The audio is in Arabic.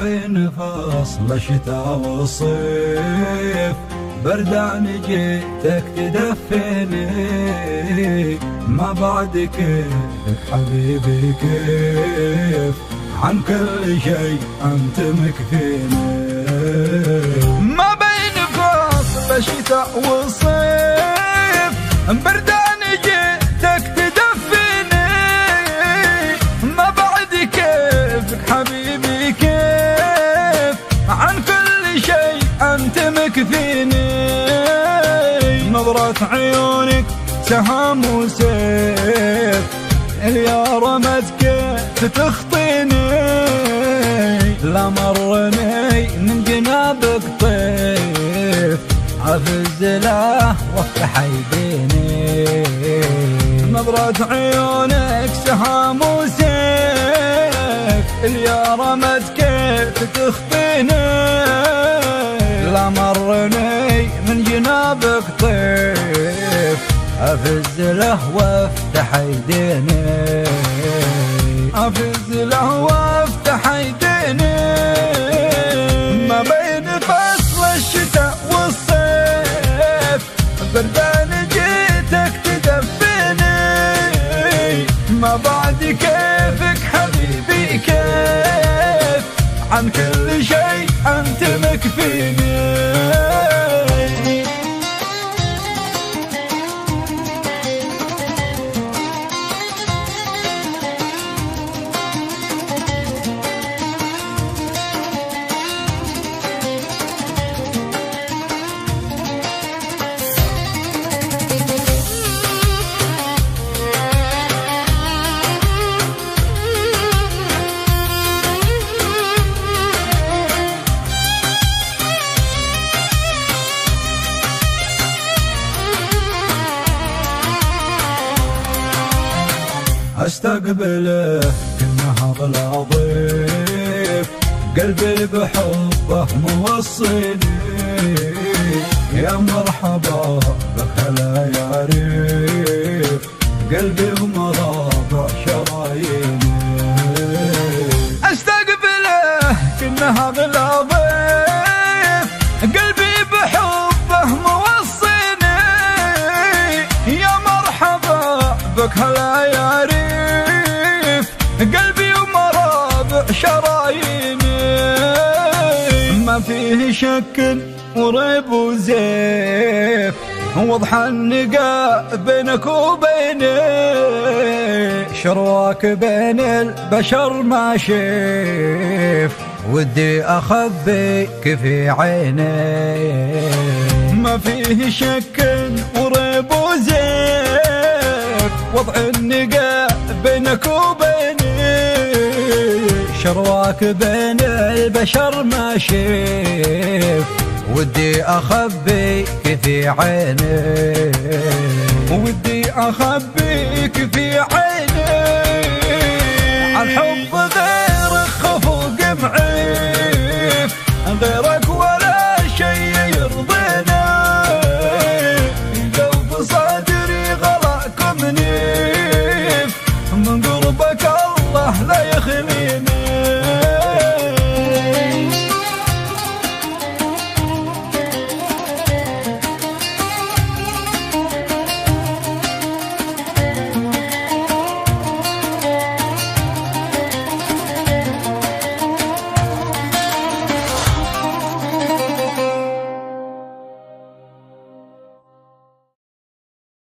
بين فصل الشتاء والصيف بردان جيتك تدفيني، ما بعد كيفك حبيبي كيف، عن كل شيء أنت مكفيني. ما بين فصل الشتاء والصيف بردان جيتك تدفيني، ما بعد كيفك حبيبي كيف، عن كل شيء أنت مكفيني. نظرة عيونك سهام وسيف، اليا رمتك تخطيني، لا مرني من جنابك طيف، عفز له وافتح يديني. نظرة عيونك سهام وسيف، اليا رمتك تخطيني، لا مرني من جنابك طيف، أفز له وافتح يديني، أفز له وافتح يديني. ما بين فصل الشتاء والصيف بردان جيتك تدفيني، ما بعد كيفك حبيبي كيف، عن كل شيء أنت مكفيني. استقبله كأنه اغلى ضيف، قلبي بحبه موصيني، يا مرحبا بك هلا يا ريف، قلبي ومرابع شراييني. استقبله كأنه اغلى ضيف، قلبي بحبه موصيني، يا مرحبا بك هلا يا ريف، قلبي ومرابع شراييني. ما فيه شك وريب وزيف، وضح النقاء بينك وبيني، شرواك بين البشر ما شيف، ودي أخبيك في عيني. ما فيه شك وريب وزيف، وضع النقاء بينك وبيني، شرواك بين البشر ما شيف، ودي أخبيك في عيني، ودي أخبيك في عيني. عالحب غير خفوق معي،